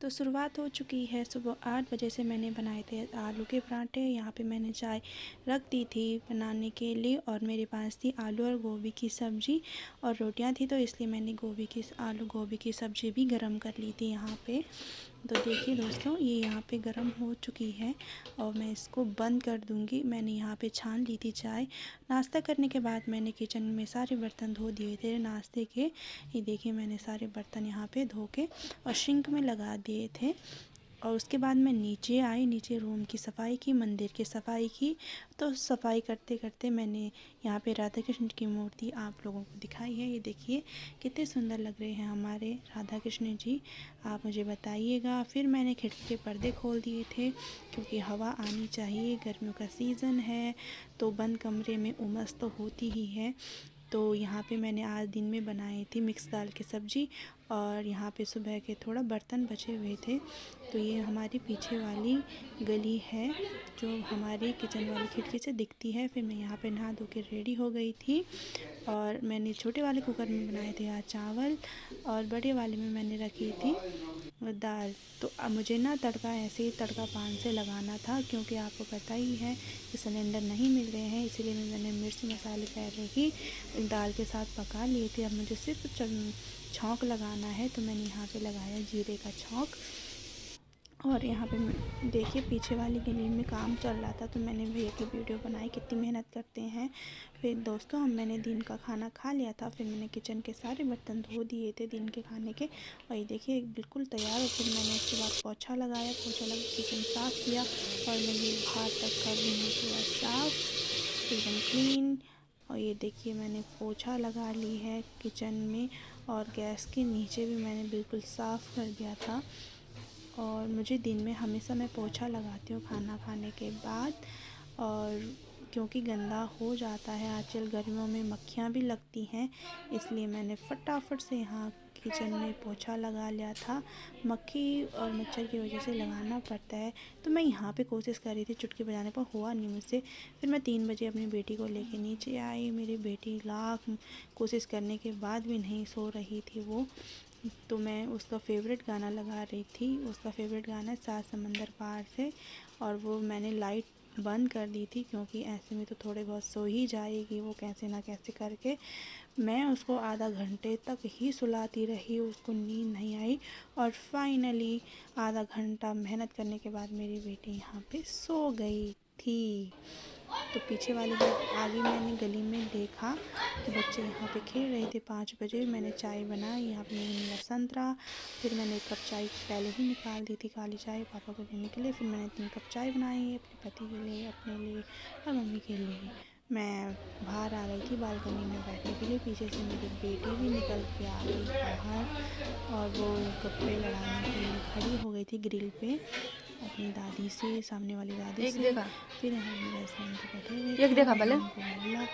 तो शुरुआत हो चुकी है। सुबह 8 बजे से मैंने बनाए थे आलू के पराठे। यहाँ पे मैंने चाय रख दी थी बनाने के लिए और मेरे पास थी आलू और गोभी की सब्ज़ी और रोटियां थी, तो इसलिए मैंने आलू गोभी की सब्ज़ी भी गरम कर ली थी यहाँ पे। तो देखिए दोस्तों, ये यहाँ पे गरम हो चुकी है और मैं इसको बंद कर दूँगी। मैंने यहाँ पे छान ली थी चाय। नाश्ता करने के बाद मैंने किचन में सारे बर्तन धो दिए थे नाश्ते के। ये देखिए, मैंने सारे बर्तन यहाँ पे धो के और सिंक में लगा दिए थे। और उसके बाद मैं नीचे आई, नीचे रूम की सफाई की, मंदिर की सफाई की। तो सफाई करते करते मैंने यहाँ पे राधा कृष्ण की मूर्ति आप लोगों को दिखाई है। ये देखिए कितने सुंदर लग रहे हैं हमारे राधा कृष्ण जी, आप मुझे बताइएगा। फिर मैंने खिड़की के पर्दे खोल दिए थे क्योंकि हवा आनी चाहिए, गर्मियों का सीज़न है तो बंद कमरे में उमस तो होती ही है। तो यहाँ पे मैंने आज दिन में बनाई थी मिक्स दाल की सब्ज़ी और यहाँ पे सुबह के थोड़ा बर्तन बचे हुए थे। तो ये हमारी पीछे वाली गली है जो हमारी किचन वाली खिड़की से दिखती है। फिर मैं यहाँ पे नहा धो के रेडी हो गई थी और मैंने छोटे वाले कुकर में बनाए थे आज चावल और बड़े वाले में मैंने रखी थी दाल। तो अब मुझे ना तड़का ऐसे ही तड़का पान से लगाना था क्योंकि आपको पता ही है कि सिलेंडर नहीं मिल रहे हैं, इसीलिए मैंने मिर्च मसाले पहले ही दाल के साथ पका लिए थे। अब मुझे सिर्फ छौंक लगाना है, तो मैंने यहाँ पे लगाया जीरे का छौंक। और यहाँ पे देखिए पीछे वाली गली में काम चल रहा था तो मैंने भैया की वीडियो बनाई, कितनी मेहनत करते हैं। फिर दोस्तों मैंने दिन का खाना खा लिया था, फिर मैंने किचन के सारे बर्तन धो दिए थे दिन के खाने के और ये देखिए बिल्कुल तैयार हो। फिर मैंने उसके बाद पोछा लगाया, पोछा लगा किचन साफ़ किया और मैंने बाहर तक का रूम किया साफ़ एकदम क्लीन। और ये देखिए मैंने पोछा लगा ली है किचन में और गैस के नीचे भी मैंने बिल्कुल साफ़ कर दिया था। और मुझे दिन में हमेशा मैं पोछा लगाती हूँ खाना खाने के बाद, और क्योंकि गंदा हो जाता है आजकल गर्मियों में मक्खियाँ भी लगती हैं, इसलिए मैंने फटाफट से यहाँ किचन में पोछा लगा लिया था। मक्खी और मच्छर की वजह से लगाना पड़ता है, तो मैं यहाँ पे कोशिश कर रही थी चुटकी बजाने पर, हुआ नहीं मुझसे। फिर मैं 3 बजे अपनी बेटी को लेके नीचे आई। मेरी बेटी लाख कोशिश करने के बाद भी नहीं सो रही थी वो, तो मैं उसका फेवरेट गाना लगा रही थी। उसका फेवरेट गाना है सात समंदर पार से, और वो मैंने लाइट बंद कर दी थी क्योंकि ऐसे में तो थोड़े बहुत सो ही जाएगी वो कैसे ना कैसे करके। मैं उसको आधा घंटे तक ही सुलाती रही, उसको नींद नहीं आई और फाइनली आधा घंटा मेहनत करने के बाद मेरी बेटी यहाँ पे सो गई थी। तो पीछे वाली आगे मैंने गली में देखा कि बच्चे यहाँ पे खेल रहे थे। 5 बजे मैंने चाय बनाई, यहाँ पे मैंने लिया संतरा। फिर मैंने 1 कप चाय पहले ही निकाल दी थी काली चाय पापा को देने के लिए। फिर मैंने 3 कप चाय बनाई अपने पति के लिए, अपने लिए और मम्मी के लिए। मैं बाहर आ गई थी बालकनी में बैठने के लिए। पीछे से मेरी बेटी भी निकल के आ गई बाहर और वो कपड़े लड़ाने के लिए खड़ी हो गई थी ग्रिल पे अपनी दादी से, सामने वाली दादी से। फिर यहाँ मेरे हस्बैंड को बैठे हुए थे, देखा भले उनको बोला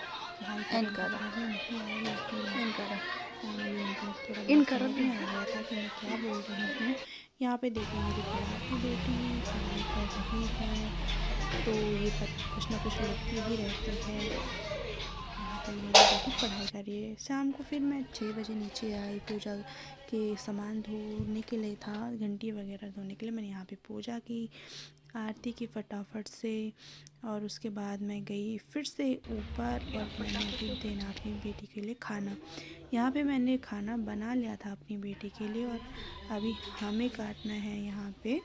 इनका भी आ गया था कि मैं क्या बोल रही हूँ। यहाँ पे देखिए मेरी बड़ी बेटी पढ़ाई कर रही है, तो ये कुछ ना कुछ लिखती ही रहती है। यहाँ पर मेरी बेटी पढ़ाई कर रही है। शाम को फिर मैं 6 बजे नीचे आई, पूजा के सामान धोने के लिए था, घंटी वगैरह धोने के लिए। मैंने यहाँ पे पूजा की, आरती की फटाफट से, और उसके बाद मैं गई फिर से ऊपर और मैंने अभी देना अपनी बेटी के लिए खाना। यहाँ पे मैंने खाना बना लिया था अपनी बेटी के लिए और अभी हमें काटना है यहाँ पे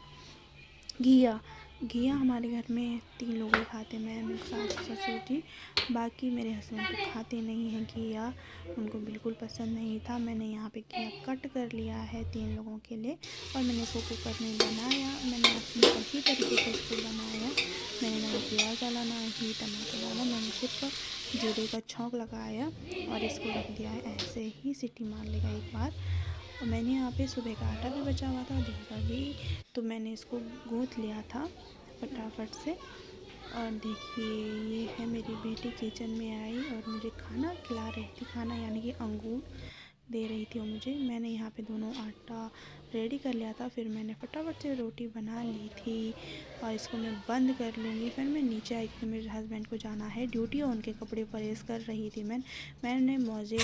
घिया। घिया हमारे घर में 3 लोग ही खाते, मैं मेरे सास ससुर जी। बाकी मेरे हस्बैंड तो खाते नहीं हैं घिया, उनको बिल्कुल पसंद नहीं था। मैंने यहाँ पे घिया कट कर लिया है 3 लोगों के लिए और मैंने इसको कुकर में बनाया। मैंने अपनी सही तरीके से इसको बनाया। मैंने ना प्याज डाला ना ही टमाटर डाला, मैंने सिर्फ जीरे का छौंक लगाया और इसको रख दिया है ऐसे ही, सीटी मार लेगा एक बार। और मैंने यहाँ पे सुबह का आटा भी बचा हुआ था, दिन का भी, तो मैंने इसको गूँथ लिया था फटाफट से। और देखिए ये है मेरी बेटी किचन में आई और मुझे खाना खिला रही थी, खाना यानी कि अंगूर दे रही थी वो मुझे। मैंने यहाँ पे दोनों आटा रेडी कर लिया था, फिर मैंने फटाफट से रोटी बना ली थी और इसको मैं बंद कर लूँगी। फिर मैं नीचे आई कि मेरे हस्बैंड को जाना है ड्यूटी और उनके कपड़े प्रेस कर रही थी। मैंने मौजे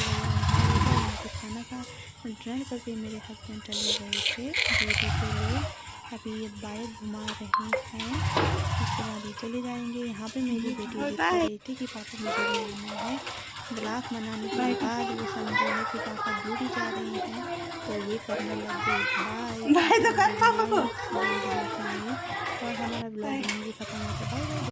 खाना का ड्रेन करके मेरे हस्बैंड चले गए थे ड्यूटी के लिए। अभी ये बाइक घुमा रहे हैं, उसके बाद ये चले जाएंगे। यहाँ पे मेरी बेटी जिद कर रही थी कि पापा मुझे भी आना है। ब्लॉग बनाने के बाद ये समझो है कि पापा ड्यूटी जा रहे हैं, तो ये करने लग गई बाय। और हमारा ब्लॉग यहीं खत्म होता है। Bye bye.